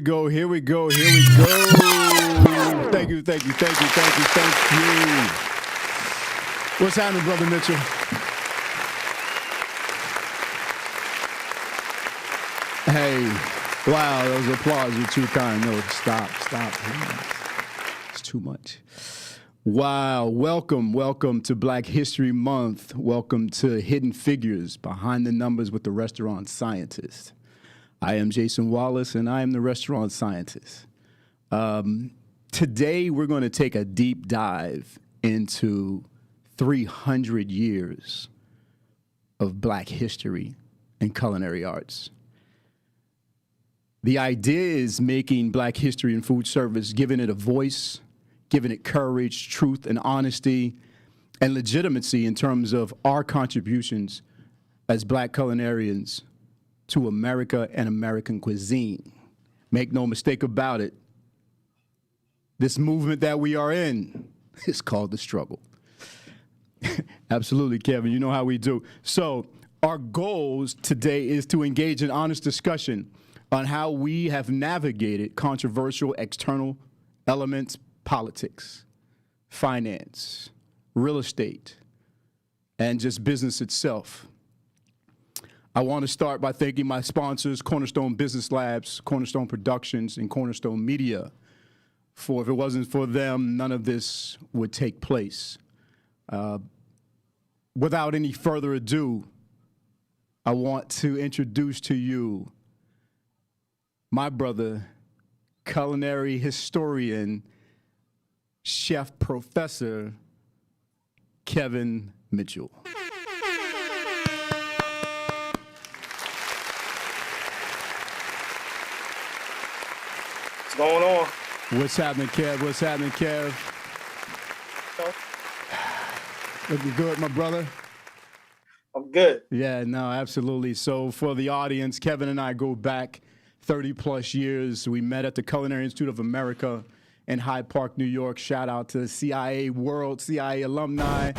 go. Here we go. Here we go. Thank you. What's happening, Brother Mitchell? Hey, wow, those applause. You're too kind. No, stop. It's too much. Wow, welcome to Black History Month. Welcome to Hidden Figures, Behind the Numbers with the Restaurant Scientist. I am Jason Wallace, and I am the Restaurant Scientist. Today, we're going to take a deep dive into 300 years of Black history and culinary arts. The idea is making Black history and food service, giving it a voice, giving it courage, truth, and honesty, and legitimacy in terms of our contributions as Black culinarians to America and American cuisine. Make no mistake about it, this movement that we are in is called the struggle. Absolutely, Kevin, you know how we do. So our goals today is to engage in honest discussion on how we have navigated controversial external elements, politics, finance, real estate, and just business itself. I want to start by thanking my sponsors, Cornerstone Business Labs, Cornerstone Productions, and Cornerstone Media. For if it wasn't for them, none of this would take place. Without any further ado, I want to introduce to you my brother, culinary historian, chef professor, Kevin Mitchell. What's going on? What's happening, Kev? Looking good, my brother? I'm good. Yeah, no, absolutely. So for the audience, Kevin and I go back 30 plus years. We met at the Culinary Institute of America in Hyde Park, New York. Shout out to CIA World, CIA alumni.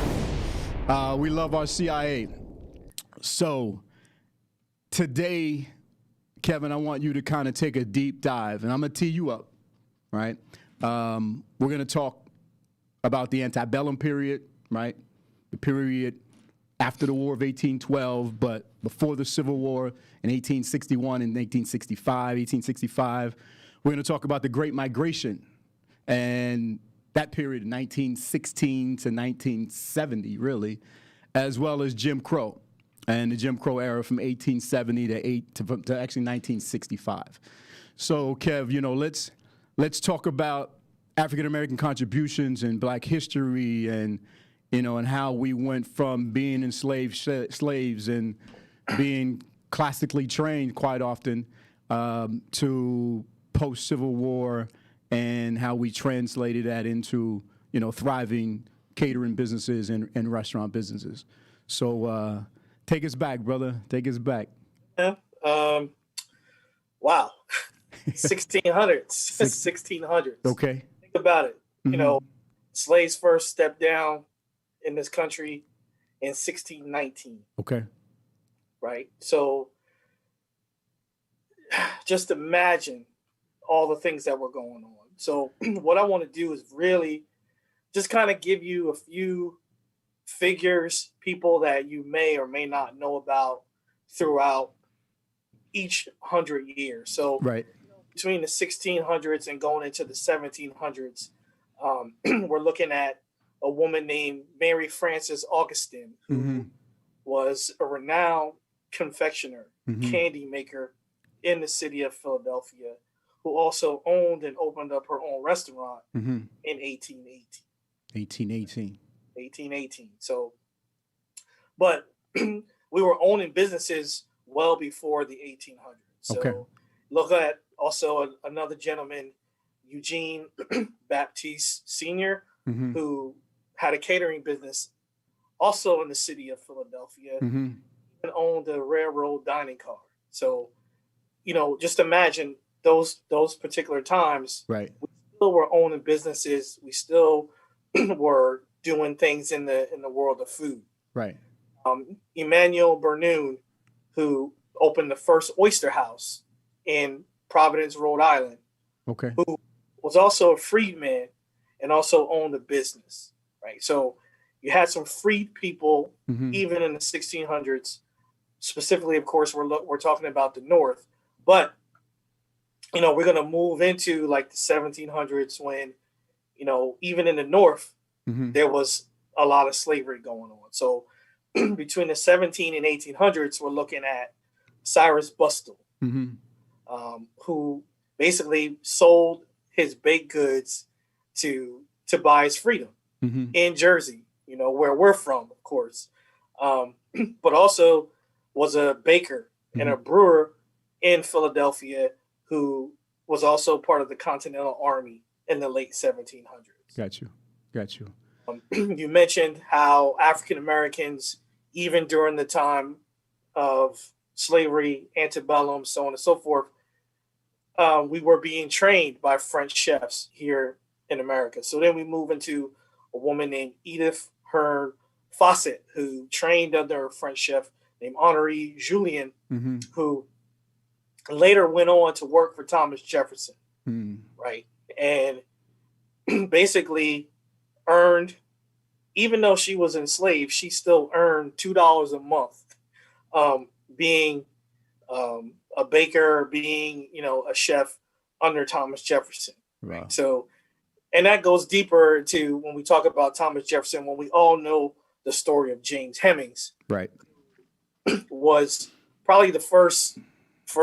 We love our CIA. So today, Kevin, I want you to kind of take a deep dive, and I'm going to tee you up, right? We're going to talk about the antebellum period, right? The period after the War of 1812, but before the Civil War in 1861 and 1865. We're going to talk about the Great Migration and that period, 1916 to 1970, really, as well as Jim Crow and the Jim Crow era from 1870 to actually 1965. So, Kev, you know, let's talk about African American contributions in Black history, and you know, and how we went from being enslaved slaves and being classically trained quite often to post-Civil War, and how we translated that into, you know, thriving catering businesses and restaurant businesses. So take us back, brother. Take us back. Yeah. Wow. 1600s. 1600s. Okay. Think about it. Mm-hmm. You know, slaves first stepped down in this country in 1619. Okay. Right? So just imagine all the things that were going on. So what I want to do is really just kind of give you a few figures, people that you may or may not know about throughout each 100 years. So right. Between the 1600s and going into the 1700s, we're looking at a woman named Mary Frances Augustin, who was a renowned confectioner, candy maker in the city of Philadelphia, who also owned and opened up her own restaurant in 1818. 1818. So, but we were owning businesses well before the 1800s. So okay. Look at also another gentleman, Eugene Baptiste Sr., who had a catering business also in the city of Philadelphia and owned a railroad dining car. So, you know, just imagine those particular times. Right. We still were owning businesses. We still were doing things in the world of food. Right. Emmanuel Bernoulli, who opened the first oyster house in Providence, Rhode Island, Okay. who was also a freedman and also owned a business, right? So you had some freed people even in the 1600s. Specifically, of course, we're talking about the North, but we're going to move into like the 1700s when even in the North there was a lot of slavery going on. So between the 17 and 1800s, we're looking at Cyrus Bustle, who basically sold his baked goods to buy his freedom in Jersey, where we're from, of course, but also was a baker and a brewer in Philadelphia who was also part of the Continental Army in the late 1700s. Got you. You mentioned how African Americans, even during the time of slavery, antebellum, so on and so forth, we were being trained by French chefs here in America. So then we move into a woman named Edith Hearn Fawcett, who trained under a French chef named Henri Julien, who later went on to work for Thomas Jefferson, right? And basically earned, even though she was enslaved, she still earned $2 a month, being a baker, being a chef under Thomas Jefferson. Wow. Right? So, and that goes deeper to when we talk about Thomas Jefferson, when we all know the story of James Hemings, right? Was probably the first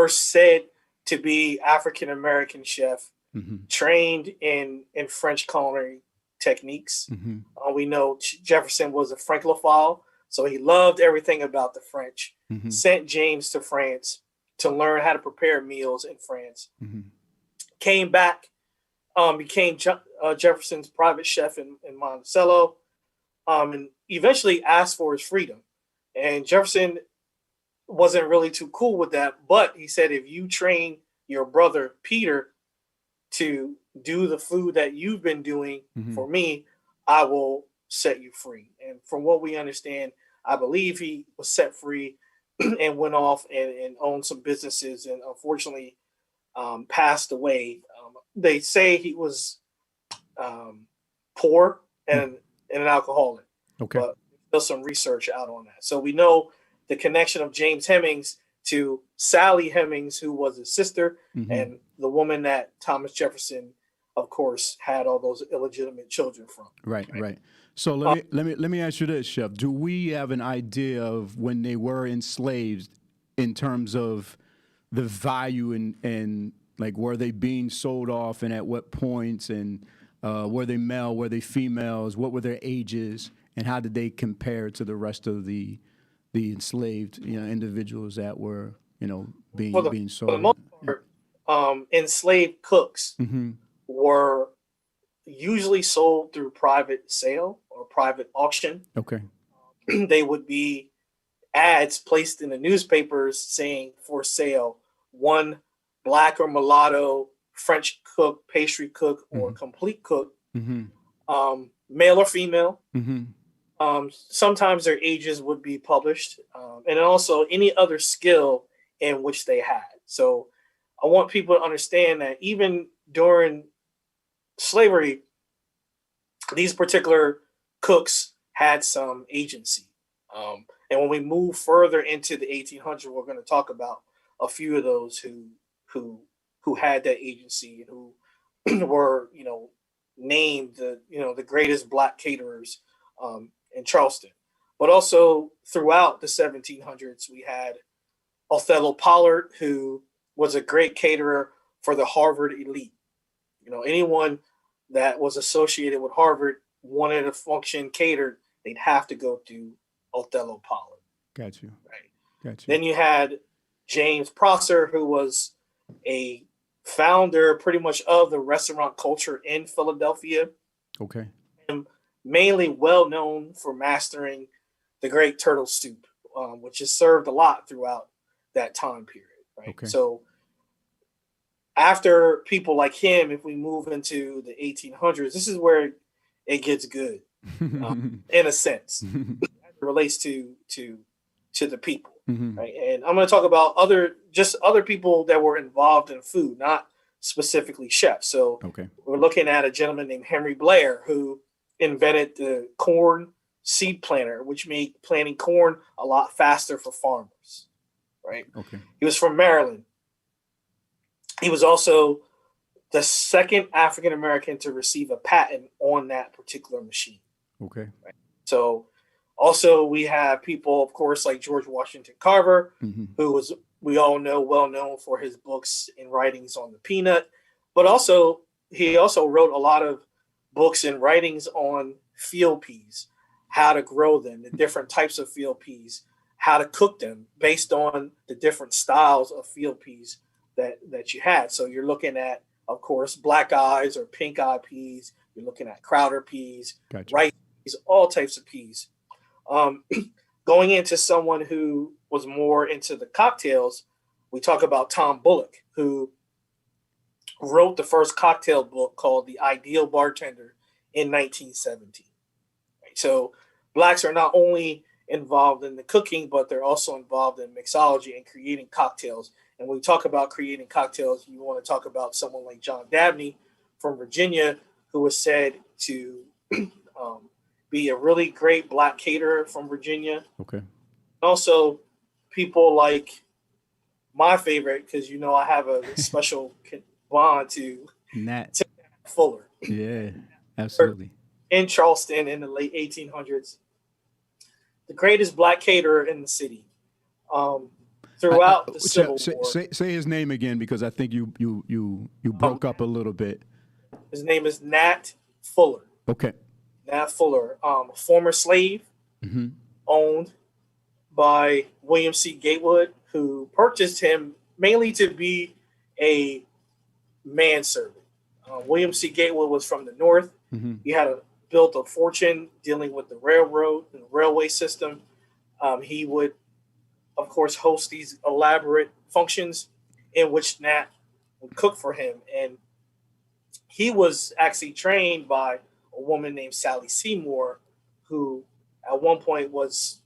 said to be African American chef, trained in French culinary techniques. We know Jefferson was a Francophile, so he loved everything about the French. Sent James to France to learn how to prepare meals in France. Came back, became Jefferson's private chef in Monticello, and eventually asked for his freedom. And Jefferson wasn't really too cool with that, but he said, if you train your brother Peter to do the food that you've been doing for me, I will set you free. And from what we understand, I believe he was set free and went off and owned some businesses, and unfortunately passed away. They say he was poor and an alcoholic. Okay. But there's some research out on that. So we know the connection of James Hemings to Sally Hemings, who was his sister, and the woman that Thomas Jefferson, of course, had all those illegitimate children from. Right. So let me ask you this, Chef. Do we have an idea of when they were enslaved in terms of the value and like were they being sold off and at what points, and were they male, were they females, what were their ages, and how did they compare to the rest of the enslaved individuals that were being sold? For the most part, enslaved cooks were usually sold through private sale or private auction. Okay. They would be ads placed in the newspapers saying for sale, one black or mulatto French cook, pastry cook, or complete cook, male or female. Sometimes their ages would be published, and also any other skill in which they had. So I want people to understand that even during slavery, these particular cooks had some agency. And when we move further into the 1800s, we're going to talk about a few of those who had that agency and who were, named the greatest black caterers in Charleston. But also throughout the 1700s, we had Othello Pollard, who was a great caterer for the Harvard elite. Anyone that was associated with Harvard wanted a function catered, they'd have to go through Othello Pollard. Got you. Right. Then you had James Prosser, who was a founder pretty much of the restaurant culture in Philadelphia. Okay. And mainly well known for mastering the great turtle soup, which is served a lot throughout that time period. Right. Okay. So after people like him, if we move into the 1800s, this is where it gets good, in a sense. It relates to to the people. Mm-hmm. Right? And I'm going to talk about other people that were involved in food, not specifically chefs. So Okay. we're looking at a gentleman named Henry Blair, who invented the corn seed planter, which made planting corn a lot faster for farmers. Right? Okay. He was from Maryland. He was also the second African American to receive a patent on that particular machine. Okay. Right? So also we have people, of course, like George Washington Carver, Mm-hmm. who was, we all know, well known for his books and writings on the peanut, but also he also wrote a lot of books and writings on field peas, how to grow them, the different types of field peas, how to cook them based on the different styles of field peas that you had. So you're looking at, of course, black eyes or pink eye peas. You're looking at Crowder peas, Gotcha. rice peas, all types of peas. Going into someone who was more into the cocktails, we talk about Tom Bullock, who wrote the first cocktail book called The Ideal Bartender in 1917. Right? So blacks are not only involved in the cooking, but they're also involved in mixology and creating cocktails. And when we talk about creating cocktails, you want to talk about someone like John Dabney from Virginia, who was said to be a really great black caterer from Virginia. Okay. Also, people like my favorite, because I have a special bond to Nat. Fuller. Yeah, absolutely. In Charleston in the late 1800s, the greatest black caterer in the city. Throughout the Civil War. Say his name again, because I think you broke up a little bit. His name is Nat Fuller. Okay. Nat Fuller, former slave, Mm-hmm. owned by William C. Gatewood, who purchased him mainly to be a manservant. William C. Gatewood was from the North. Mm-hmm. He had built a fortune dealing with the railroad and the railway system. He would, of course, host these elaborate functions in which Nat would cook for him. And he was actually trained by a woman named Sally Seymour, who at one point was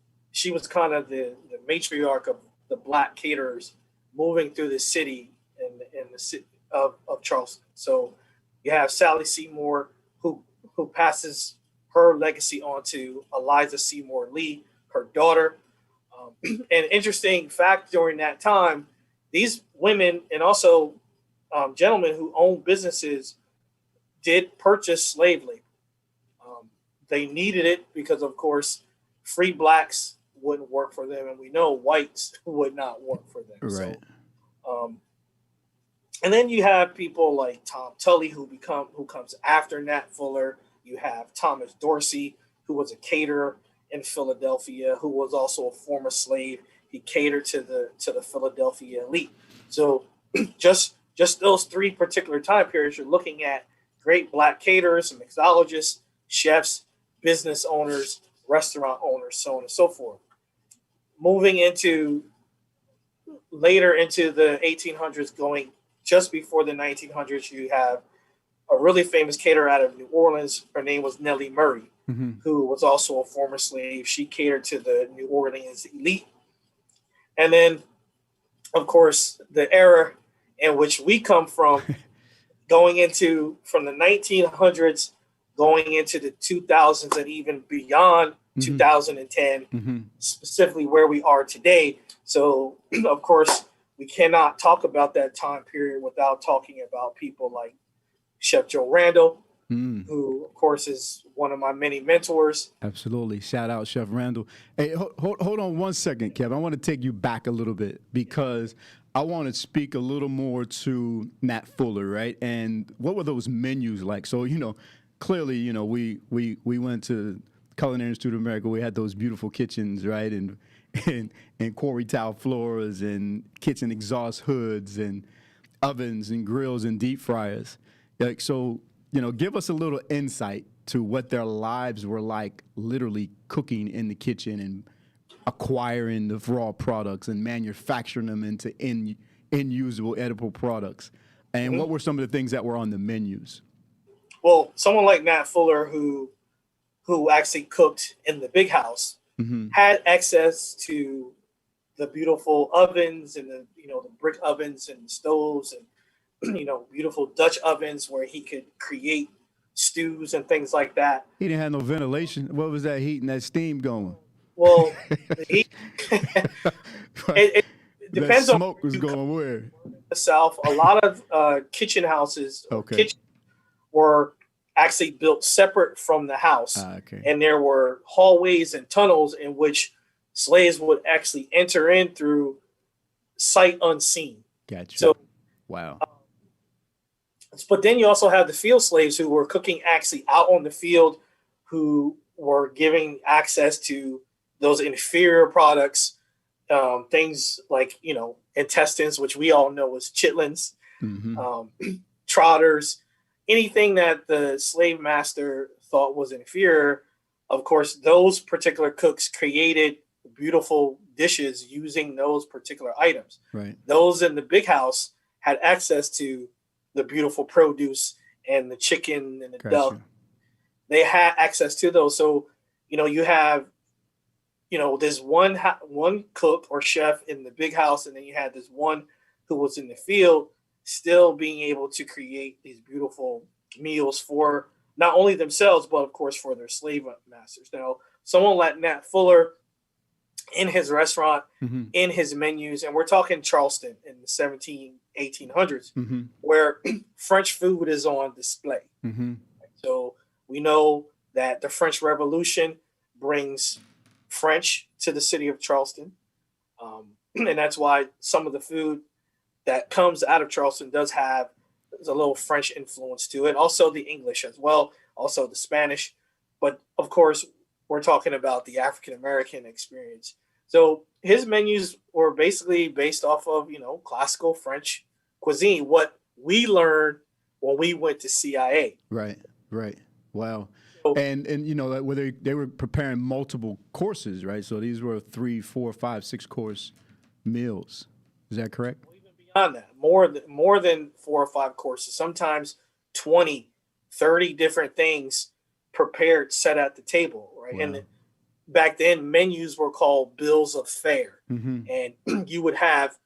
kind of the matriarch of the black caterers moving through the city in the city of Charleston. So you have Sally Seymour, who passes her legacy on to Eliza Seymour Lee, her daughter. An interesting fact during that time, these women and also gentlemen who owned businesses did purchase slave labor. They needed it because, of course, free blacks wouldn't work for them, and we know whites would not work for them. Right. So, and then you have people like Tom Tully, who comes after Nat Fuller. You have Thomas Dorsey, who was a caterer in Philadelphia, who was also a former slave. He catered to the Philadelphia elite. So just those three particular time periods, you're looking at great black caterers, mixologists, chefs, business owners, restaurant owners, so on and so forth. Moving into later into the 1800s, going just before the 1900s, you have a really famous caterer out of New Orleans. Her name was Nellie Murray, Mm-hmm. who was also a former slave. She catered to the New Orleans elite. And then, of course, the era in which we come from, going into from the 1900s, going into the 2000s, and even beyond 2010, Mm-hmm. specifically where we are today. So, of course, we cannot talk about that time period without talking about people like Chef Joe Randall, who, of course, is one of my many mentors. Absolutely. Shout out Chef Randall. Hey, hold on one second, Kev. I want to take you back a little bit because I want to speak a little more to Nat Fuller, right? And what were those menus like? So, clearly, we went to Culinary Institute of America. We had those beautiful kitchens, right? And quarry tile floors and kitchen exhaust hoods and ovens and grills and deep fryers. Like, so, give us a little insight to what their lives were like, literally cooking in the kitchen and acquiring the raw products and manufacturing them into in-usable, edible products. And what were some of the things that were on the menus? Well, someone like Nat Fuller, who actually cooked in the big house, had access to the beautiful ovens and the the brick ovens and stoves and beautiful Dutch ovens where he could create stews and things like that. He didn't have no ventilation. What was that heat and that steam going? Well, he it, it That depends on smoke was where you come going where? from the South. A lot of kitchen houses or Okay. kitchens were actually built separate from the house, Okay. and there were hallways and tunnels in which slaves would actually enter in through sight unseen. Gotcha. So, Wow. but then you also have the field slaves who were cooking actually out on the field, who were giving access to those inferior products, things like intestines, which we all know as chitlins, Mm-hmm. trotters, anything that the slave master thought was inferior. Of course, those particular cooks created beautiful dishes using those particular items. Right. Those in the big house had access to the beautiful produce and the chicken and the duck. Gotcha. They had access to those. So, you have, this one cook or chef in the big house, and then you had this one who was in the field, still being able to create these beautiful meals for not only themselves, but of course for their slave masters. Now, someone like Nat Fuller in his restaurant, Mm-hmm. in his menus, and we're talking Charleston in the 1800s, Mm-hmm. where French food is on display. Mm-hmm. So we know that the French Revolution brings French to the city of Charleston. And that's why some of the food that comes out of Charleston does have a little French influence to it. Also the English as well, also the Spanish. But of course, we're talking about the African-American experience. So his menus were basically based off of, classical French cuisine, what we learned when we went to CIA. Right. Right. Wow. So, And like where they were preparing multiple courses, right? So these were 3, 4, 5, 6 course meals. Is that correct? even beyond that, more than 4 or 5 courses, sometimes 20, 30 different things prepared, set at the table, right? Wow. And back then, menus were called bills of fare, Mm-hmm. and you would have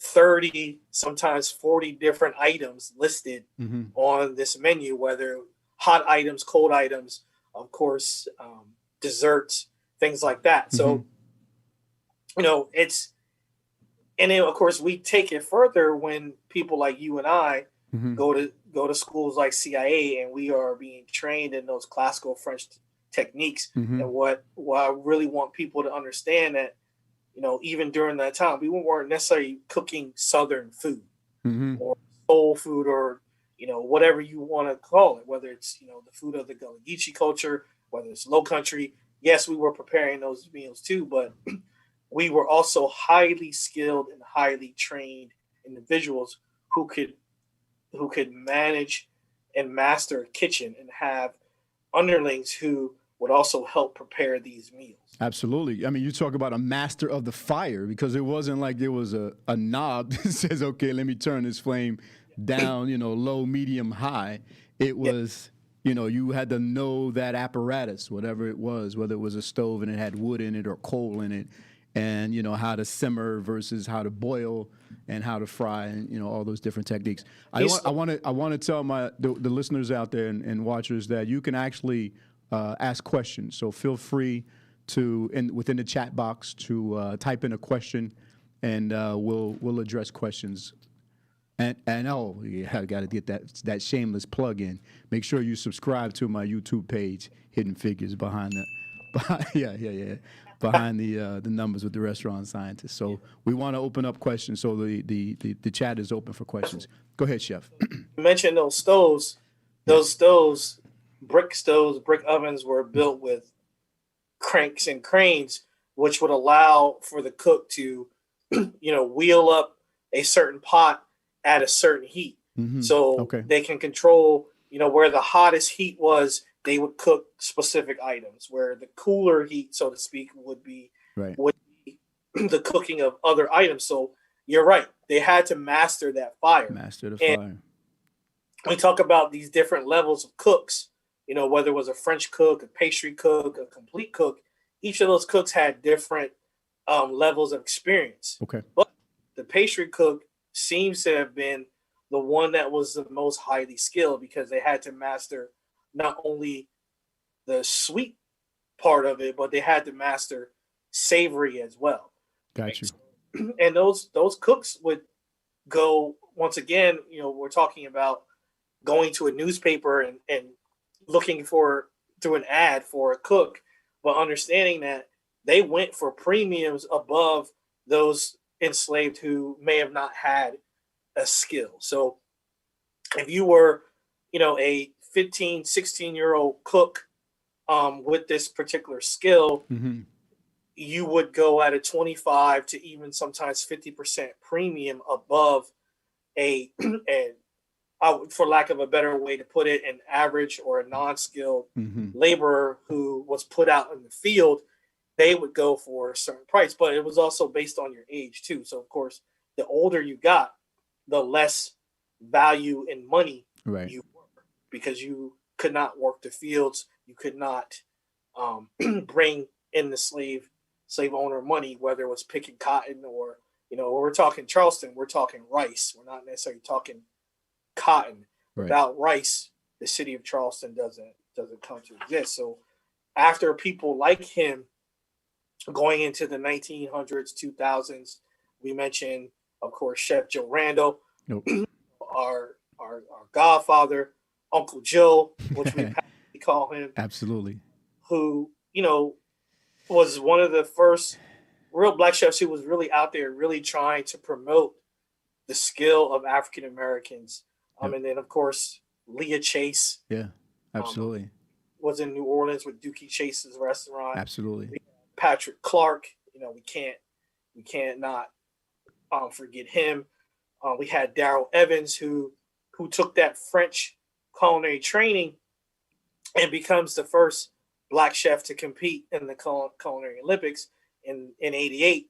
30, sometimes 40 different items listed Mm-hmm. on this menu, whether hot items, cold items, of course, desserts, things like that. So, it's, and then of course we take it further when people like you and I Mm-hmm. go to schools like CIA, and we are being trained in those classical French techniques. Mm-hmm. And what I really want people to understand that, even during that time, we weren't necessarily cooking Southern food Mm-hmm. or soul food or whatever you want to call it, whether it's the food of the Gullah Geechee culture, whether it's Low Country. Yes, we were preparing those meals too, but we were also highly skilled and highly trained individuals who could manage and master a kitchen and have underlings who would also help prepare these meals. Absolutely. I mean, you talk about a master of the fire, because it wasn't like there was a knob that says, okay, let me turn this flame down, low, medium, high. It was, you had to know that apparatus, whatever it was, whether it was a stove and it had wood in it or coal in it, and, how to simmer versus how to boil and how to fry, and, all those different techniques. I want to tell the listeners out there and watchers that you can actually ask questions. So feel free to, within the chat box, to type in a question, and we'll address questions. And oh yeah, I got to get that shameless plug in. Make sure you subscribe to my YouTube page, Hidden Figures, behind the numbers with the restaurant scientist. So we want to open up questions. So the chat is open for questions. Go ahead, Chef. You mentioned those stoves. Those stoves, brick ovens were built with cranks and cranes, which would allow for the cook to, wheel up a certain pot at a certain heat. Mm-hmm. So Okay. they can control, where the hottest heat was, they would cook specific items, where the cooler heat, so to speak, would be Right. the cooking of other items. So you're right. They had to master that fire. Master the fire. We talk about these different levels of cooks, whether it was a French cook, a pastry cook, a complete cook. Each of those cooks had different levels of experience. Okay. But the pastry cook seems to have been the one that was the most highly skilled because they had to master not only the sweet part of it, but they had to master savory as well. Got you. And those cooks would go once again. We're talking about going to a newspaper and looking for through an ad for a cook, but understanding that they went for premiums above those enslaved who may have not had a skill. So if you were, a 15, 16-year-old cook with this particular skill, Mm-hmm. you would go at a 25 to even sometimes 50% premium above a, and for lack of a better way to put it, an average or a non-skilled Mm-hmm. laborer who was put out in the field. They would go for a certain price, but it was also based on your age too. So of course, the older you got, the less value in money Right. you were, because you could not work the fields. You could not bring in the slave owner money, whether it was picking cotton or, when we're talking Charleston, we're talking rice. We're not necessarily talking cotton. Right. Without rice, the city of Charleston doesn't come to exist. So after people like him going into the 1900s, 2000s, we mentioned, of course, Chef Joe Randall, Nope. our godfather, Uncle Joe, which we call him, Absolutely. who was one of the first real black chefs who was really out there, really trying to promote the skill of African Americans. Yep. And then of course Leah Chase. Yeah. Absolutely. Was in New Orleans with Dookie Chase's restaurant. Absolutely. Patrick Clark, we can't not forget him. We had Daryl Evans who took that French culinary training and becomes the first black chef to compete in the Culinary Olympics in '88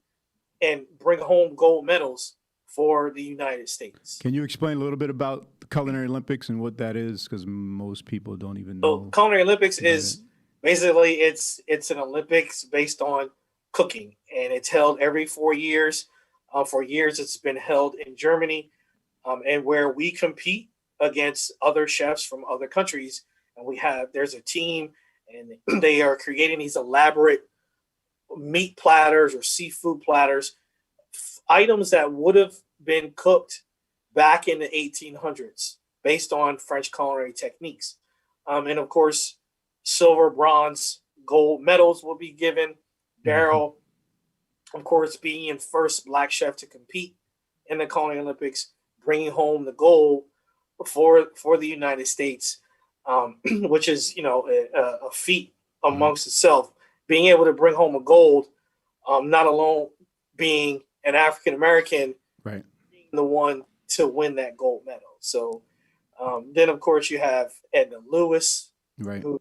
and bring home gold medals for the United States. Can you explain a little bit about the Culinary Olympics and what that is? Because most people don't even So know. Culinary Olympics is basically it's an Olympics based on cooking, and it's held every 4 years. For years, it's been held in Germany, and where we compete against other chefs from other countries. And there's a team, and they are creating these elaborate meat platters or seafood platters, items that would have been cooked back in the 1800s based on French culinary techniques. And of course, silver, bronze, gold medals will be given. Daryl, of course, being the first black chef to compete in the Culinary Olympics, bringing home the gold for the United States, which is a feat amongst itself. Being able to bring home a gold, not alone being an African American, Right. being the one to win that gold medal. So then, of course, you have Edna Lewis, Right. who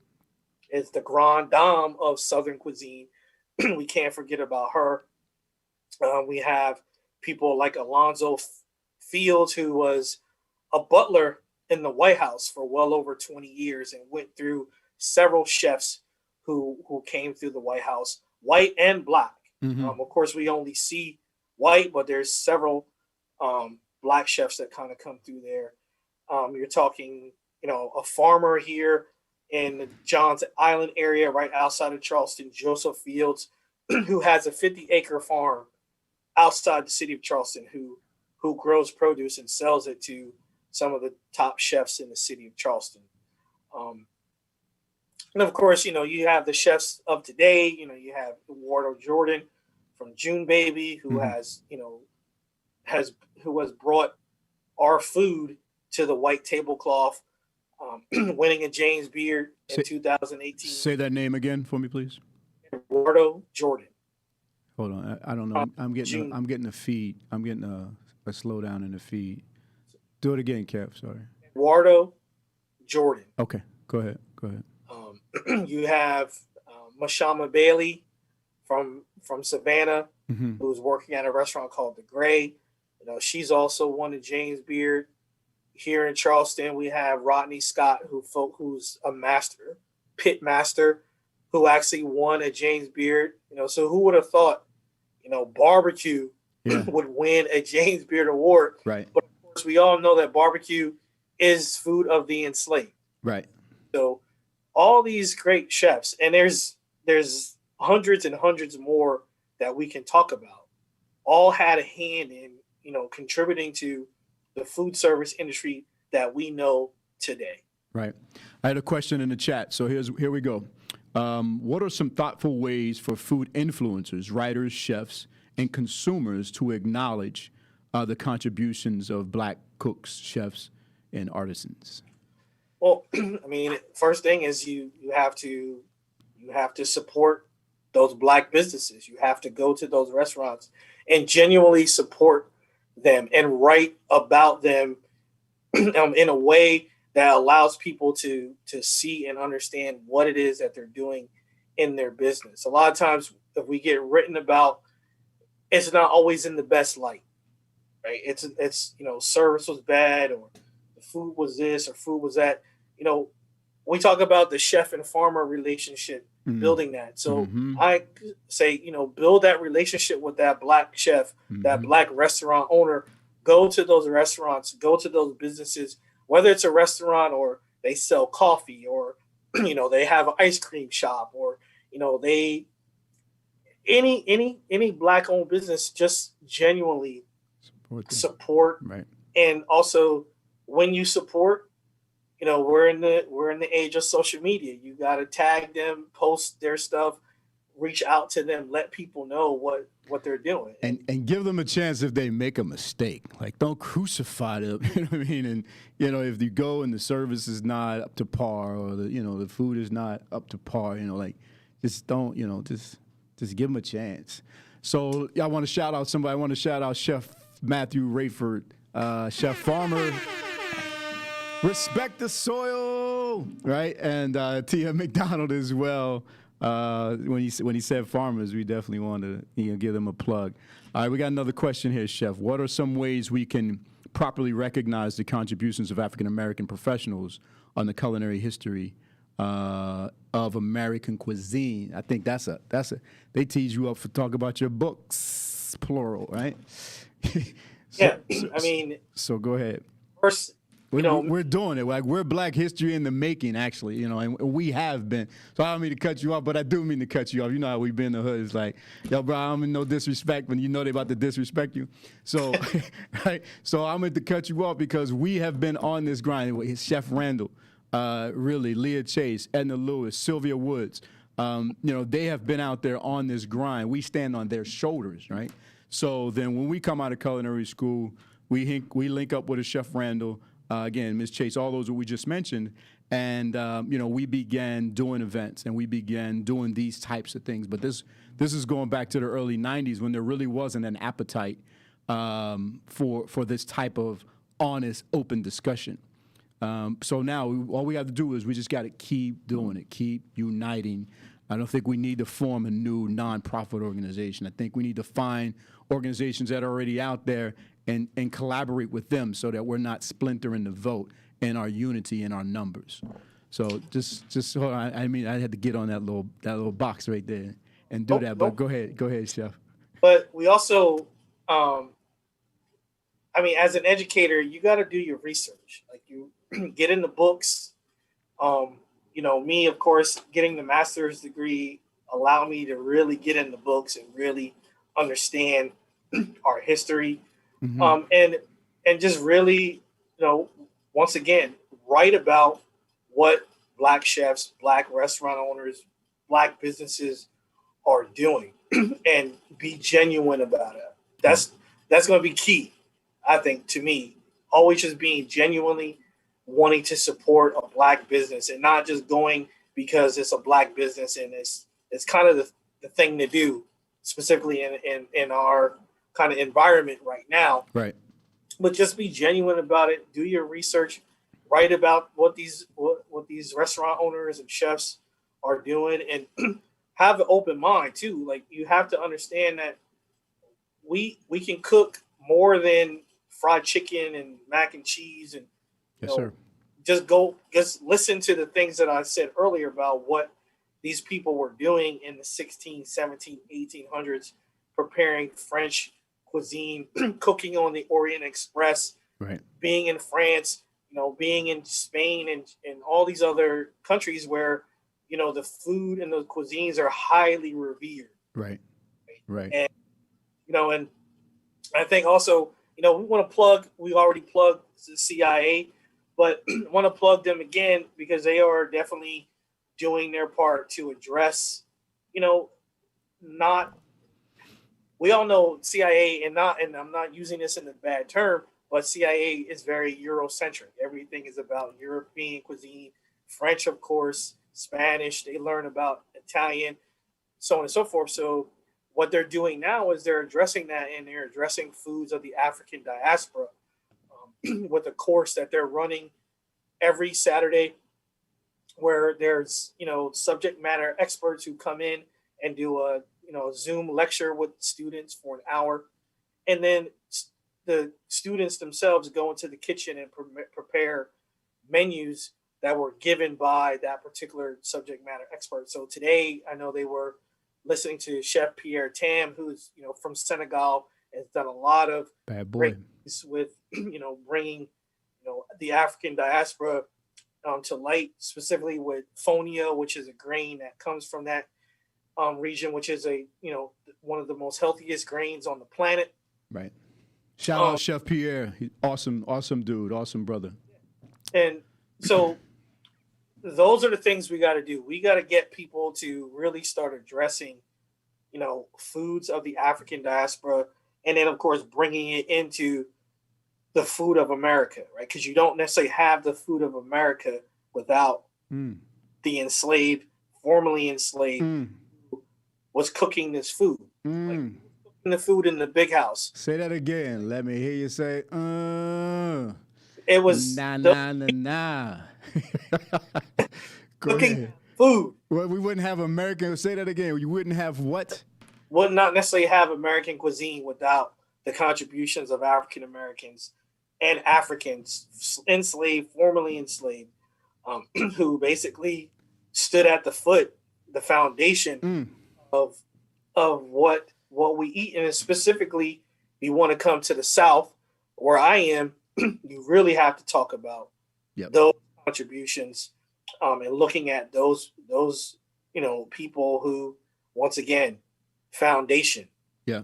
is the grande dame of Southern cuisine. We can't forget about her. We have people like Alonzo Fields, who was a butler in the White House for well over 20 years and went through several chefs who came through the White House, white and black. Mm-hmm. Of course, we only see white, but there's several black chefs that kind of come through there. You're talking, a farmer here in the Johns Island area, right outside of Charleston, Joseph Fields, who has a 50-acre farm outside the city of Charleston, who grows produce and sells it to some of the top chefs in the city of Charleston. And of course, you have the chefs of today. You have Eduardo Jordan from June Baby, who who has brought our food to the white tablecloth, winning a James Beard in 2018. Say that name again for me, please. Eduardo Jordan. Hold on. I don't know. I'm getting a feed. I'm getting a slowdown in the feed. Do it again, Kev. Sorry. Eduardo Jordan. Okay. Go ahead. You have Mashama Bailey from Savannah, Mm-hmm. who's working at a restaurant called The Gray. She's also won a James Beard. Here in Charleston, we have Rodney Scott, who's a pit master, who actually won a James Beard. So who would have thought barbecue would win a James Beard Award. Right. But of course, we all know that barbecue is food of the enslaved. Right. So all these great chefs, and there's hundreds and hundreds more that we can talk about, all had a hand in contributing to the food service industry that we know today. Right. I had a question in the chat, so here we go. What are some thoughtful ways for food influencers, writers, chefs, and consumers to acknowledge the contributions of Black cooks, chefs, and artisans? Well, I mean, first thing is you have to support those Black businesses. You have to go to those restaurants and genuinely support them and write about them in a way that allows people to see and understand what it is that they're doing in their business. A lot of times, if we get written about, it's not always in the best light, right? It's service was bad, or the food was this, or food was that. We talk about the chef and farmer relationship, building that. So I say, build that relationship with that Black chef, that Black restaurant owner. Go to those restaurants, go to those businesses, whether it's a restaurant or they sell coffee, or they have an ice cream shop, or they any Black owned business, just genuinely support. Right. And also, when you support, we're in the age of social media. You got to tag them, post their stuff, reach out to them, let people know what they're doing, and give them a chance if they make a mistake. Like, don't crucify them. You know what I mean? And if you go and the service is not up to par, or the food is not up to par, just don't, just give them a chance. So I want to shout out somebody. I want to shout out Chef Matthew Rayford, Chef Farmer. Respect the soil, right? And Tia McDonald as well. When he said farmers, we definitely want to give them a plug. All right, we got another question here, Chef. What are some ways we can properly recognize the contributions of African American professionals on the culinary history of American cuisine? I think that's a. They tease you up for talk about your books, plural, right? So go ahead. First, we're doing it. Like, we're Black history in the making, actually, and we have been. So I don't mean to cut you off, but I do mean to cut you off. You know how we been in the hood. It's like, yo, bro, I don't mean no disrespect when they about to disrespect you. So, right? So I'm going to cut you off because we have been on this grind with Chef Randall, really, Leah Chase, Edna Lewis, Sylvia Woods. They have been out there on this grind. We stand on their shoulders, right? So then when we come out of culinary school, we link up with a Chef Randall, again, Ms. Chase, all those that we just mentioned, and we began doing events and we began doing these types of things. But this is going back to the early '90s when there really wasn't an appetite for this type of honest, open discussion. So now all we have to do is we just got to keep doing it, keep uniting. I don't think we need to form a new nonprofit organization. I think we need to find organizations that are already out there and collaborate with them so that we're not splintering the vote and our unity and our numbers. So just hold on. I mean, I had to get on that little box right there and do that. But go ahead, Chef. But we also, as an educator, you got to do your research. Like, you get in the books. Me, of course, getting the master's degree allowed me to really get in the books and really understand our history. And just really, once again, write about what Black chefs, Black restaurant owners, Black businesses are doing and be genuine about it. That's going to be key, I think, to me. Always just being genuinely wanting to support a Black business and not just going because it's a Black business and it's kind of the thing to do, specifically in our kind of environment right now. Right. But just be genuine about it. Do your research. Write about what these restaurant owners and chefs are doing, and have an open mind too. Like, you have to understand that we can cook more than fried chicken and mac and cheese, and yes, sir. Just listen to the things that I said earlier about what these people were doing in the 16, 17, 1800s, preparing French cuisine, cooking on the Orient Express, Right. being in France, being in Spain and all these other countries where, the food and the cuisines are highly revered. Right. Right. And, and I think also, we already plugged the CIA, but want to plug them again because they are definitely doing their part to address, not, we all know CIA and I'm not using this in a bad term, but CIA is very Eurocentric. Everything is about European cuisine, French, of course, Spanish. They learn about Italian, so on and so forth. So what they're doing now is they're addressing that, and they're addressing foods of the African diaspora with a course that they're running every Saturday, where there's subject matter experts who come in and do a Zoom lecture with students for an hour, and then the students themselves go into the kitchen and prepare menus that were given by that particular subject matter expert. So today, I know they were listening to Chef Pierre Tam, who's from Senegal, has done a lot of Bad boy with bringing the African diaspora to light, specifically with fonio, which is a grain that comes from that region, which is one of the most healthiest grains on the planet. Right. Shout out Chef Pierre. Awesome dude. Awesome brother. And so those are the things we got to do. We got to get people to really start addressing, foods of the African diaspora, and then of course bringing it into the food of America, right? Because you don't necessarily have the food of America without the enslaved, formerly enslaved, who was cooking this food. Like cooking the food in the big house. Say that again. Let me hear you say, It was nah. cooking food. Well, we wouldn't have American. Say that again. You wouldn't have what? Would not necessarily have American cuisine without the contributions of African Americans and Africans, enslaved, formerly enslaved, who basically stood at the foundation of what we eat. And specifically, you want to come to the South, where I am, you really have to talk about those contributions, and looking at those people who, once again, foundation. Yeah.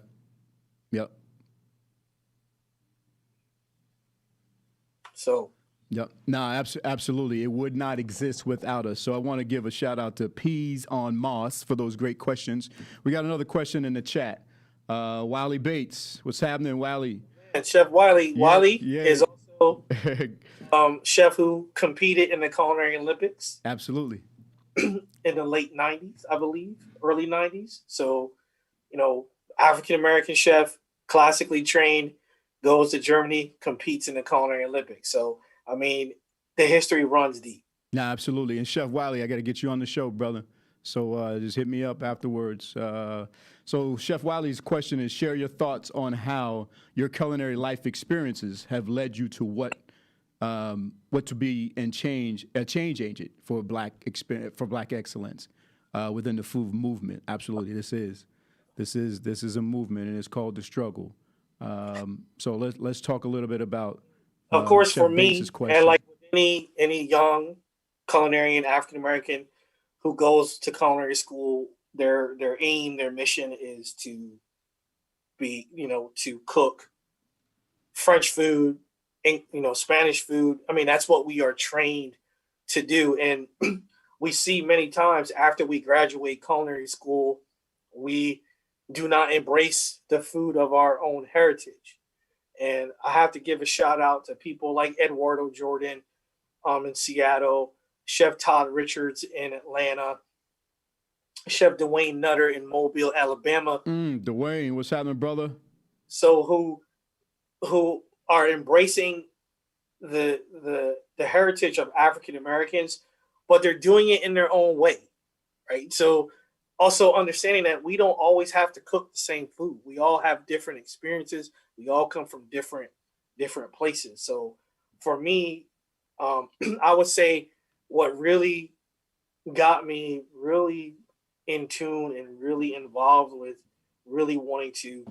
Yep. So. Yep. No, absolutely. It would not exist without us. So I want to give a shout out to Peas on Moss for those great questions. We got another question in the chat. Wiley Bates, what's happening, Wiley? And Chef Wiley. Yeah, Wiley is also chef who competed in the Culinary Olympics. Absolutely. In the late 90s, I believe, early 90s. So, African American chef, classically trained, goes to Germany, competes in the Culinary Olympics. So, I mean, the history runs deep. Nah, absolutely. And Chef Wiley, I got to get you on the show, brother. So just hit me up afterwards. So Chef Wiley's question is, share your thoughts on how your culinary life experiences have led you to what to be and a change agent for black excellence within the food movement. Absolutely, this is a movement, and it's called The Struggle. So let's talk a little bit about. Of course, Chef for me, question. and like any young culinarian African American who goes to culinary school, their aim, their mission is to be, to cook French food, and, Spanish food. I mean, that's what we are trained to do. And we see many times after we graduate culinary school, we do not embrace the food of our own heritage. And I have to give a shout out to people like Eduardo Jordan in Seattle, Chef Todd Richards in Atlanta, Chef Dwayne Nutter in Mobile, Alabama. Dwayne, what's happening, brother? So who are embracing the heritage of African Americans, but they're doing it in their own way, right? So also understanding that we don't always have to cook the same food. We all have different experiences. We all come from different places. So for me, I would say what really got me really in tune and really involved with really wanting to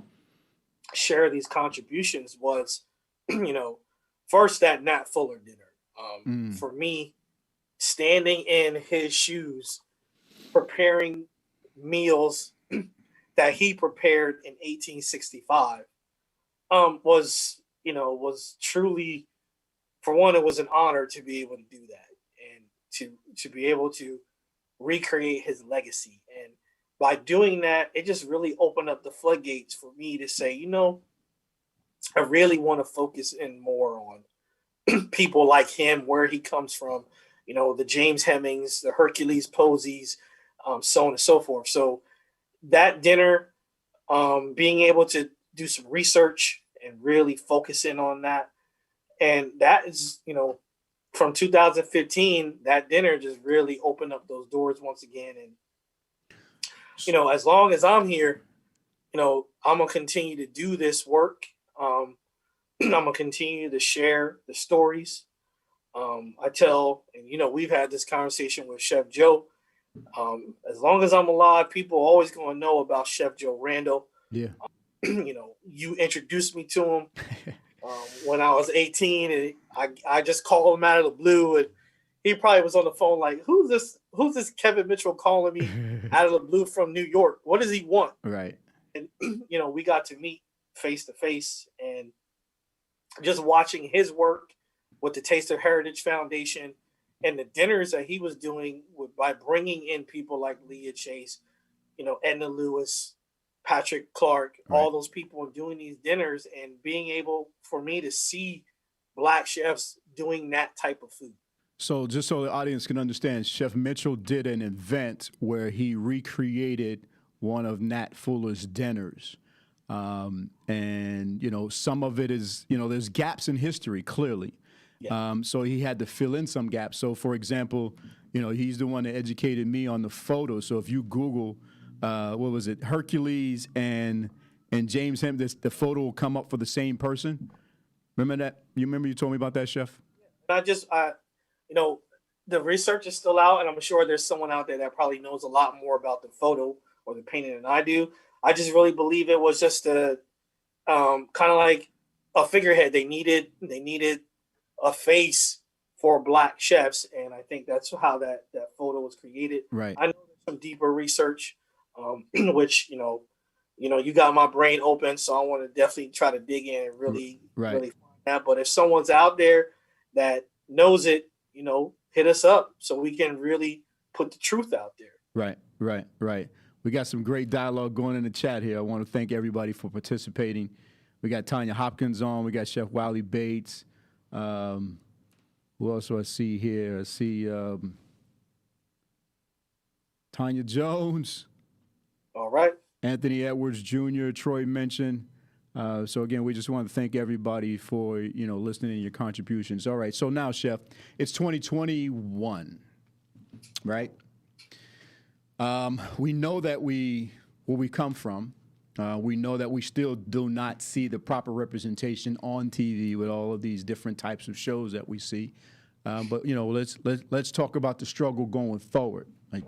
share these contributions was, first that Nat Fuller dinner. For me, standing in his shoes, preparing meals that he prepared in 1865, was truly, for one, it was an honor to be able to do that and to be able to recreate his legacy. And by doing that, it just really opened up the floodgates for me to say, I really want to focus in more on people like him, where he comes from, the James Hemings, the Hercules Posies, so on and so forth. So that dinner, being able to do some research and really focus in on that. And that is, from 2015, that dinner just really opened up those doors once again. And, as long as I'm here, I'm going to continue to do this work. I'm going to continue to share the stories. I tell, and, we've had this conversation with Chef Joe. As long as I'm alive, people are always going to know about Chef Joe Randall. Yeah. You introduced me to him when I was 18, and I just called him out of the blue, and he probably was on the phone like, who's this Kevin Mitchell calling me out of the blue from New York? What does he want? Right. And, we got to meet face to face, and just watching his work with the Taste of Heritage Foundation and the dinners that he was doing by bringing in people like Leah Chase, Edna Lewis, Patrick Clark, right. all those people, and doing these dinners and being able for me to see Black chefs doing that type of food. So just so the audience can understand, Chef Mitchell did an event where he recreated one of Nat Fuller's dinners. And, some of it is, there's gaps in history, clearly. Yeah. So he had to fill in some gaps. So, for example, he's the one that educated me on the photo. So if you Google, what was it, Hercules and James Hem, the photo will come up for the same person. Remember that? You told me about that, Chef? The research is still out, and I'm sure there's someone out there that probably knows a lot more about the photo or the painting than I do. I just really believe it was just a kind of like a figurehead. They needed a face for Black chefs, and I think that's how that photo was created. Right. I know there's some deeper research, which you got my brain open, so I want to definitely try to dig in and really find that. But if someone's out there that knows it, hit us up so we can really put the truth out there. Right. We got some great dialogue going in the chat here. I want to thank everybody for participating. We got Tanya Hopkins on. We got Chef Wiley Bates. Who else do I see here? I see Tanya Jones. All right. Anthony Edwards Jr., Troy mentioned. So again, we just want to thank everybody for, listening and your contributions. All right. So now, Chef, it's 2021, right? We know that where we come from. We know that we still do not see the proper representation on TV with all of these different types of shows that we see. But let's talk about the struggle going forward. Like,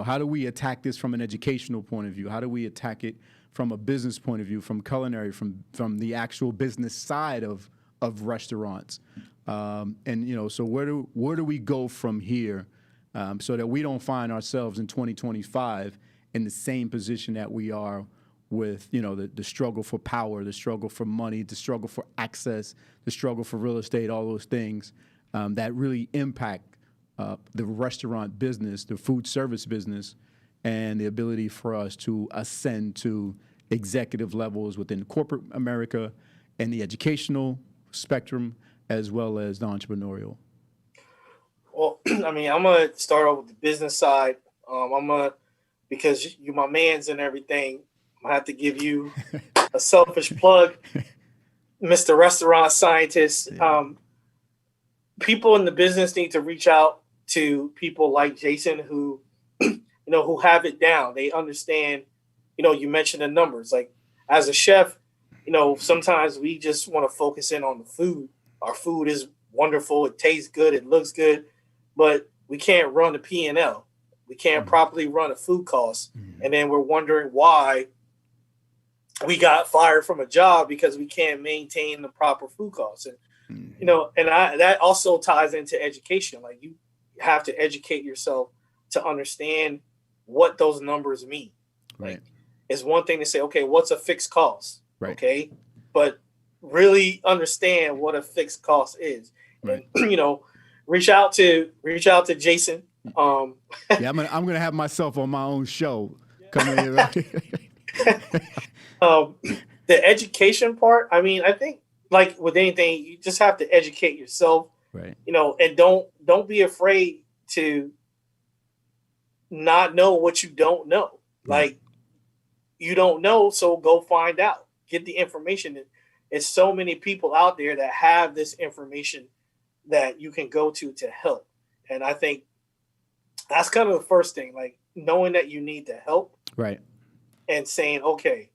how do we attack this from an educational point of view? How do we attack it from a business point of view, from culinary, from the actual business side of restaurants? So where do we go from here, so that we don't find ourselves in 2025 in the same position that we are with, the struggle for power, the struggle for money, the struggle for access, the struggle for real estate, all those things that really impact the restaurant business, the food service business, and the ability for us to ascend to executive levels within corporate America and the educational spectrum, as well as the entrepreneurial. Well, I'm going to start off with the business side. Because you're my mans and everything, I have to give you a selfish plug, Mr. Restaurant Scientist. Yeah. People in the business need to reach out to people like Jason who have it down. They understand, you mentioned the numbers. Like, as a chef, sometimes we just want to focus in on the food. Our food is wonderful. It tastes good. It looks good. But we can't run a P&L. We can't properly run a food cost. And then we're wondering why we got fired from a job because we can't maintain the proper food costs. And and that also ties into education. Like, you have to educate yourself to understand what those numbers mean. Right. Like, it's one thing to say, okay, what's a fixed cost? Right. Okay, but really understand what a fixed cost is. Right. And reach out to Jason. Yeah, I'm gonna have myself on my own show. Coming here. The education part, I mean, I think, like with anything, you just have to educate yourself, Right. And don't be afraid to not know what you don't know. Right. Like, you don't know, so go find out. Get the information. It's so many people out there that have this information that you can go to help. And I think that's kind of the first thing, like knowing that you need the help. Right. And saying, okay,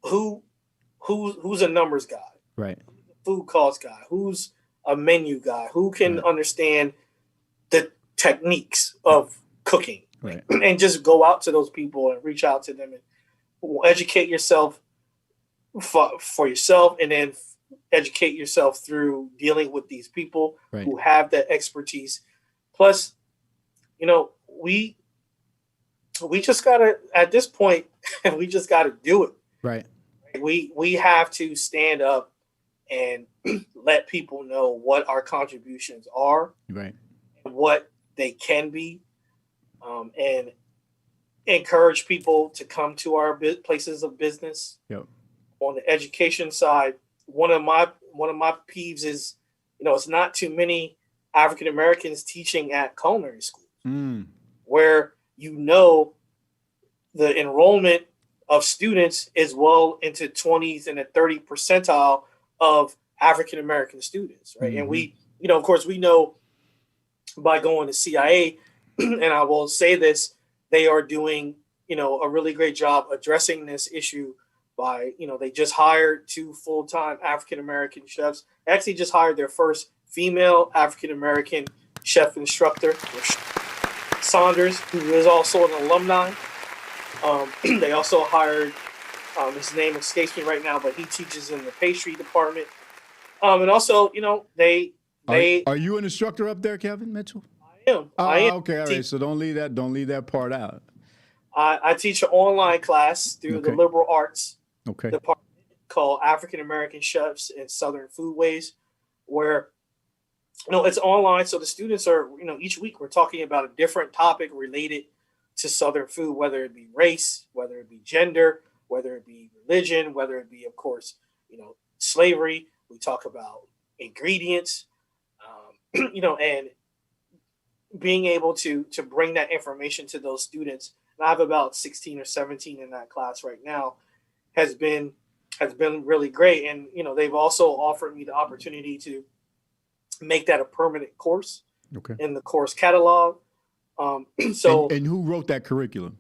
who's a numbers guy? Right. Food cost guy? Who's a menu guy? Who can understand the techniques of cooking? Right. And just go out to those people and reach out to them and educate yourself for yourself, and then educate yourself through dealing with these people who have that expertise. Plus, we just gotta, at this point, we just gotta do it. Right. We have to stand up and let people know what our contributions are, right, and what they can be, and encourage people to come to our places of business. Yep. On the education side, one of my peeves is, it's not too many African Americans teaching at culinary schools, where the enrollment of students is well into 20s and a 30 percentile of African American students, right? Mm-hmm. And we, of course, we know by going to CIA, and I will say this, they are doing, a really great job addressing this issue by, they just hired 2 full-time African American chefs. They actually just hired their first female African American chef instructor, Saunders, who is also an alumni. They also hired, his name escapes me right now, but he teaches in the pastry department. And also, they are you an instructor up there, Kevin Mitchell? I am. Oh, I am. Okay, all right. So don't leave that part out. I teach an online class through the liberal arts department called African American Chefs and Southern Foodways, where it's online. So the students are, each week we're talking about a different topic related to Southern food, whether it be race, whether it be gender, whether it be religion, whether it be, of course, slavery. We talk about ingredients, and being able to bring that information to those students. And I have about 16 or 17 in that class right now, has been really great. And, they've also offered me the opportunity to make that a permanent course in the course catalog. So and who wrote that curriculum?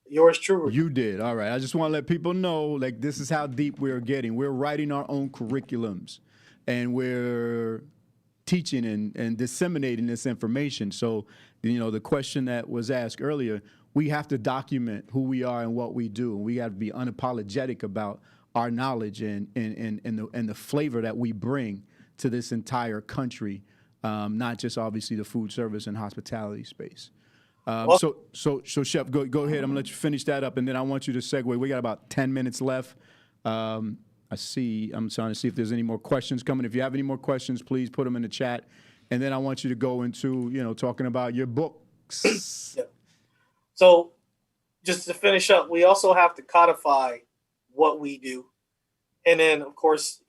Yours truly. You did. All right. I just want to let people know, like, this is how deep we're getting. We're writing our own curriculums, and we're teaching and disseminating this information. So, the question that was asked earlier, we have to document who we are and what we do, and we have to be unapologetic about our knowledge and the flavor that we bring to this entire country, not just obviously the food service and hospitality space. So Chef, go ahead. I'm gonna let you finish that up, and then I want you to segue. We got about 10 minutes left. I'm trying to see if there's any more questions coming. If you have any more questions, please put them in the chat, and then I want you to go into talking about your books. Yeah. So just to finish up, we also have to codify what we do, and then of course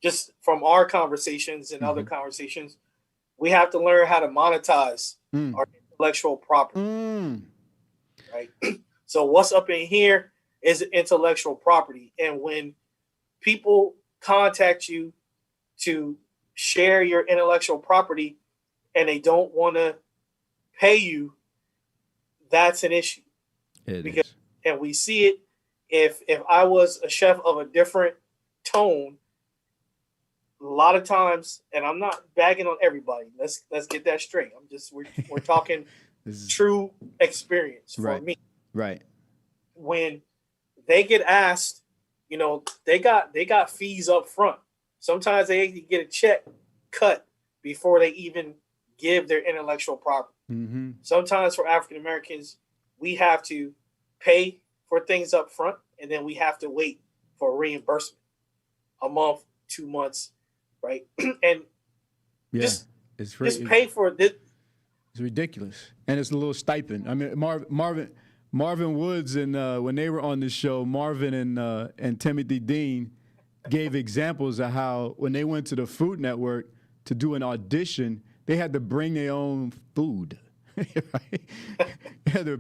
just from our conversations and other conversations, we have to learn how to monetize our intellectual property, right? So what's up in here is intellectual property. And when people contact you to share your intellectual property and they don't want to pay you, that's an issue. And we see it. If I was a chef of a different tone, a lot of times, and I'm not bagging on everybody. Let's get that straight. We're talking true experience for me. Right. When they get asked, they got fees up front. Sometimes they get a check cut before they even give their intellectual property. Mm-hmm. Sometimes for African Americans, we have to pay for things up front, and then we have to wait for reimbursement a month, 2 months, right? And Yeah, just it's just pay for this. It's ridiculous, and it's a little stipend. I mean, Marvin Woods and when they were on the show, Marvin and Timothy Dean gave examples of how when they went to the Food Network to do an audition, they had to bring their own food. Right? had to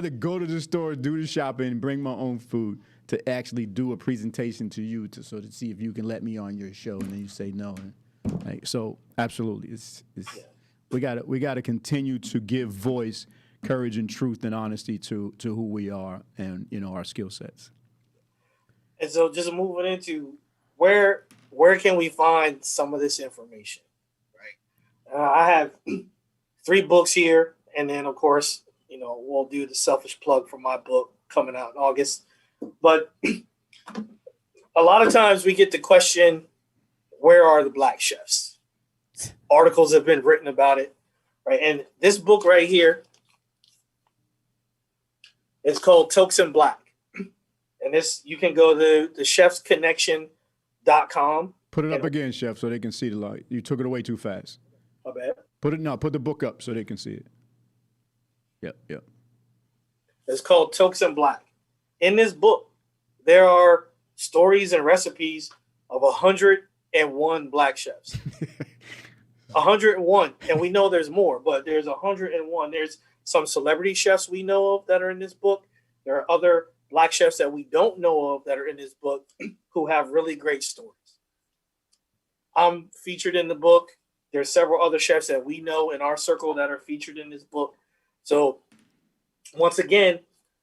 go to the store, do the shopping, and bring my own food to actually do a presentation to you to see if you can let me on your show, and then you say no. Like, so absolutely, it's we gotta continue to give voice, courage, and truth and honesty to who we are and our skill sets. And so, just moving into where can we find some of this information, right? I have 3 books here, and then of course, we'll do the selfish plug for my book coming out in August. But a lot of times we get the question, where are the Black chefs? Articles have been written about it, right? And this book right here is called Token Black. And this, you can go to the chefsconnection.com. Put it up again, Chef, so they can see the light. You took it away too fast. My bad. Put the book up so they can see it. Yep. It's called Token Black. In this book, there are stories and recipes of 101 Black chefs. 101, and we know there's more, but there's 101. There's some celebrity chefs we know of that are in this book. There are other Black chefs that we don't know of that are in this book who have really great stories. I'm featured in the book. There's several other chefs that we know in our circle that are featured in this book. So once again,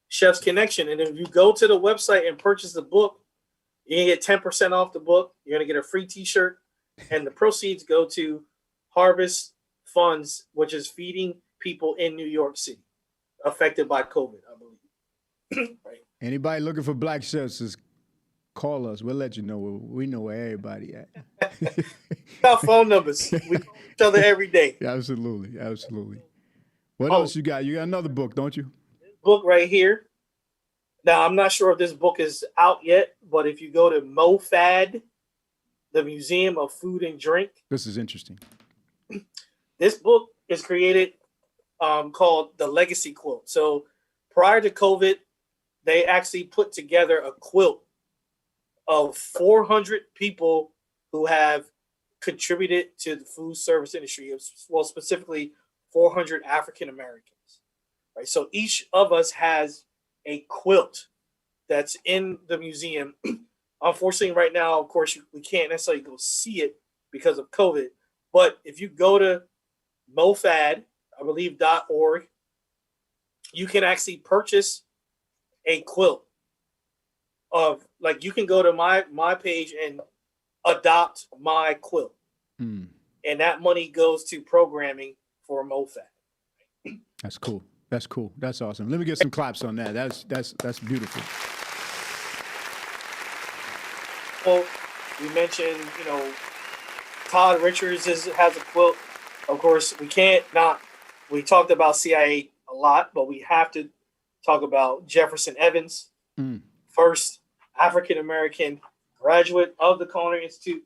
Chef's Connection. And if you go to the website and purchase the book, you're going to get 10% off the book. You're going to get a free t-shirt, and the proceeds go to Harvest Funds, which is feeding people in New York City affected by COVID, I believe. Right. Anybody looking for Black chefs, just call us. We'll let you know. We know where everybody at. Got phone numbers. We call each other every day. Absolutely. What else you got? You got another book, don't you? This book right here. Now, I'm not sure if this book is out yet, but if you go to MoFad, the Museum of Food and Drink. This is interesting. This book is created called The Legacy Quilt. So prior to COVID, they actually put together a quilt of 400 people who have contributed to the food service industry, well, specifically 400 African Americans. Right. So each of us has a quilt that's in the museum. Unfortunately, right now, of course, we can't necessarily go see it because of COVID. But if you go to MoFad, I believe .org, you can actually purchase a quilt of, like, you can go to my page and adopt my quilt. And that money goes to programming for MoFad. That's cool. That's awesome. Let me get some claps on that. That's beautiful. Well, we mentioned, Todd Richards has a quilt. Of course, we talked about CIA a lot, but we have to talk about Jefferson Evans, first African-American graduate of the Culinary Institute.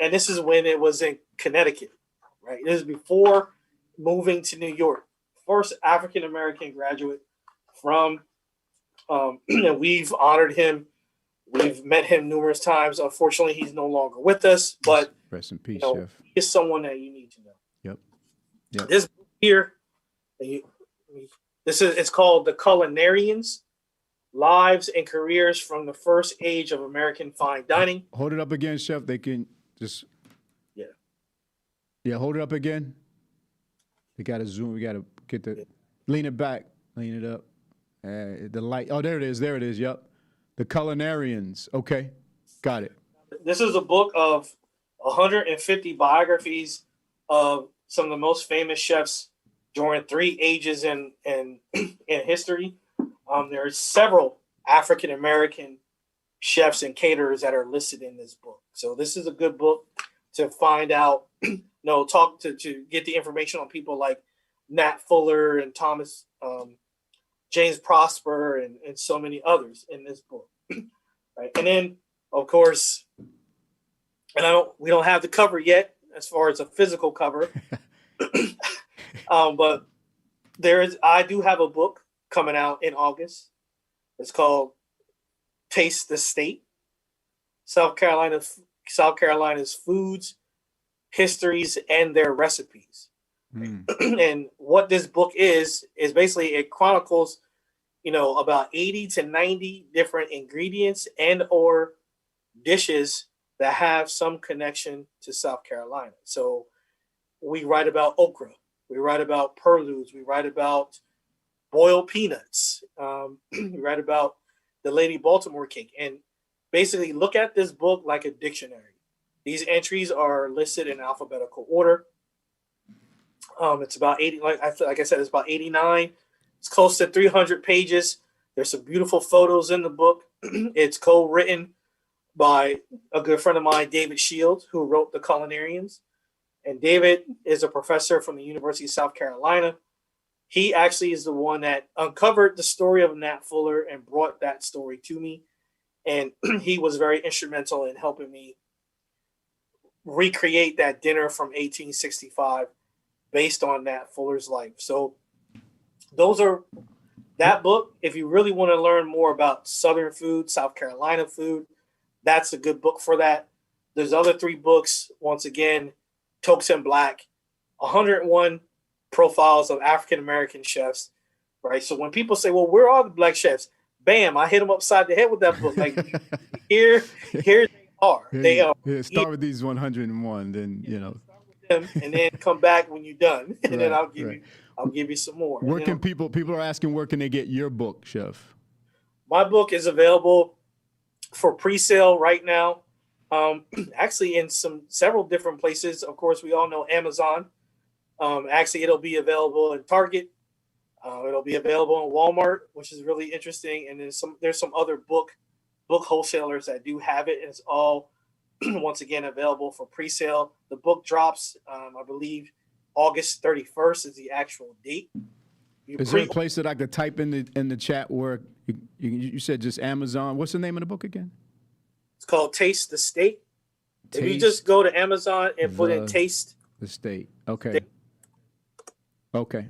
And this is when it was in Connecticut, right? This is before moving to New York. First African-American graduate from, and we've honored him. We've met him numerous times. Unfortunately, he's no longer with us, but rest in peace, Chef. He's someone that you need to know. Yep. This book here, it's called The Culinarians: Lives and Careers from the First Age of American Fine Dining. Hold it up again, Chef. They can just hold it up again. We got to zoom. We got to get lean it back, lean it up. The light. Oh, there it is. Yep. The Culinarians. Okay, got it. This is a book of 150 biographies of some of the most famous chefs during 3 ages in history. There are several African American chefs and caterers that are listed in this book. So this is a good book to find out, talk to get the information on people like Nat Fuller and Thomas James Prosper and so many others in this book. Right. And then of course, and we don't have the cover yet as far as a physical cover. But I do have a book coming out in August. It's called Taste the State, South Carolina's foods, histories, and their recipes. And what this book is basically it chronicles, about 80 to 90 different ingredients and or dishes that have some connection to South Carolina. So we write about okra, we write about purlus, we write about boiled peanuts, we write about the Lady Baltimore cake, and basically look at this book like a dictionary. These entries are listed in alphabetical order. It's about 80, like I said, it's about 89. It's close to 300 pages. There's some beautiful photos in the book. It's co-written by a good friend of mine, David Shields, who wrote The Culinarians. And David is a professor from the University of South Carolina. He actually is the one that uncovered the story of Nat Fuller and brought that story to me. And he was very instrumental in helping me recreate that dinner from 1865 based on Nat Fuller's life. So that book, if you really want to learn more about Southern food, South Carolina food, that's a good book for that. There's other 3 books, once again, Tokes and Black, 101 profiles of African-American chefs, right? So when people say, well, where are the Black chefs? Bam, I hit them upside the head with that book. Like, here they are. They are. Yeah, start with these 101, then, Start with them and then come back when you're done. And right, then I'll give you some more. Where can people are asking, where can they get your book, Chef? My book is available for pre-sale right now. Actually in several different places. Of course, we all know Amazon. Actually, it'll be available in Target. It'll be available in Walmart, which is really interesting. And there's some other book wholesalers that do have it. And it's all, once again, available for pre-sale. The book drops, I believe, August 31st is the actual date. Is there a place that I could type in the chat where you said just Amazon? What's the name of the book again? It's called Taste the State. If you just go to Amazon and put in Taste the State. Okay. Okay.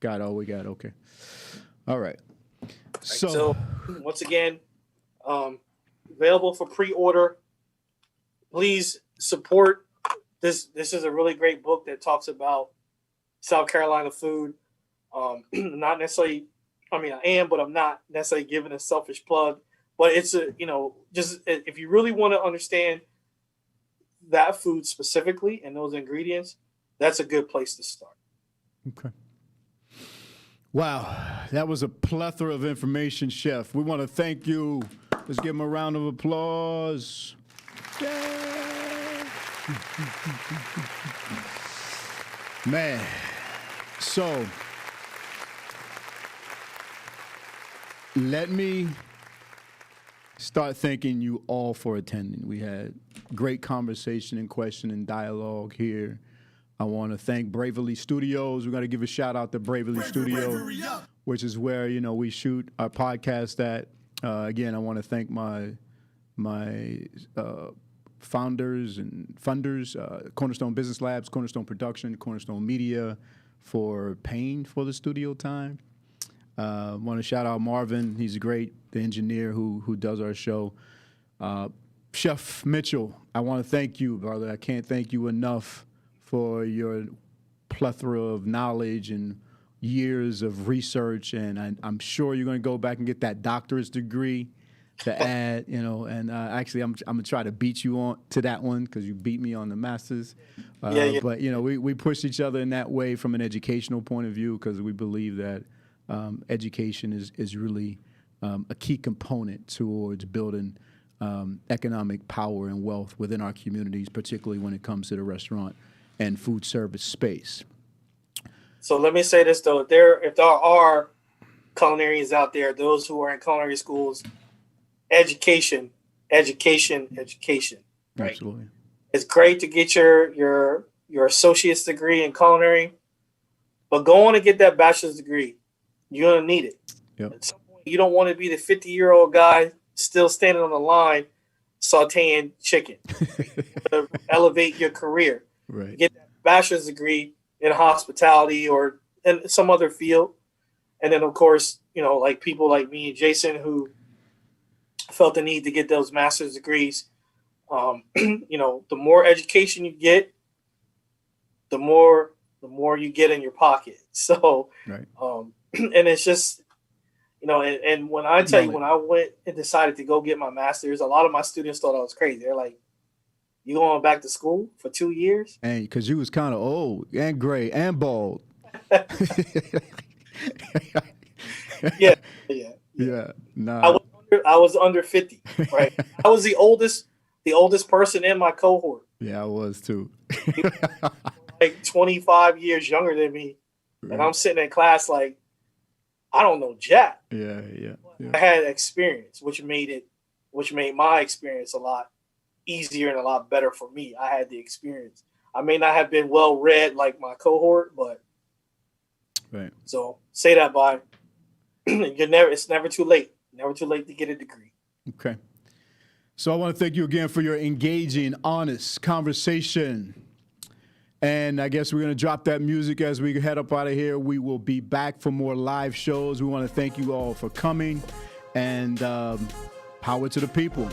Got all we got. Okay. All right. So once again, available for pre-order. Please support this. This is a really great book that talks about South Carolina food. Not necessarily, I am, but I'm not necessarily giving a selfish plug. But it's just if you really want to understand that food specifically and those ingredients, that's a good place to start. Okay. Wow, that was a plethora of information, Chef. We want to thank you. Let's give him a round of applause. Yay! Man, so let me start thanking you all for attending. We had great conversation and question and dialogue here. I want to thank Braverly Studios. We're going to give a shout out to Braverly Studio, which is where, we shoot our podcast at. Again, I want to thank my founders and funders, Cornerstone Business Labs, Cornerstone Production, Cornerstone Media, for paying for the studio time. I want to shout out Marvin. He's the engineer who does our show. Chef Mitchell, I want to thank you, brother. I can't thank you enough for your plethora of knowledge and years of research. And I'm sure you're going to go back and get that doctorate degree to add, and actually I'm going to try to beat you on to that one because you beat me on the masters. Yeah. But, we push each other in that way from an educational point of view because we believe that education is really a key component towards building economic power and wealth within our communities, particularly when it comes to the restaurant and food service space. So let me say this though: if there are culinarians out there, those who are in culinary schools, education, education, education. Right? Absolutely. It's great to get your associate's degree in culinary, but go on and get that bachelor's degree. You're gonna need it. Yep. At some point, you don't want to be the 50-year-old guy still standing on the line sauteing chicken. To elevate your career. Right. Get that bachelor's degree in hospitality or in some other field. And then, of course, like people like me and Jason who felt the need to get those master's degrees. The more education you get, the more you get in your pocket. So, Right. And it's just, and when I tell you, when I went and decided to go get my master's, a lot of my students thought I was crazy. They're like, "You going back to school for 2 years?" And because you was kind of old and gray and bald. Yeah. Yeah. Nah. I was under 50, right? I was the oldest person in my cohort. Yeah, I was too. Like 25 years younger than me. And I'm sitting in class like, I don't know jack. Yeah. I had experience, which made my experience a lot easier and a lot better for me. I had the experience. I may not have been well read like my cohort, but right. So say that by it's never too late. Never too late to get a degree. Okay. So I want to thank you again for your engaging, honest conversation. And I guess we're going to drop that music as we head up out of here. We will be back for more live shows. We want to thank you all for coming, and power to the people.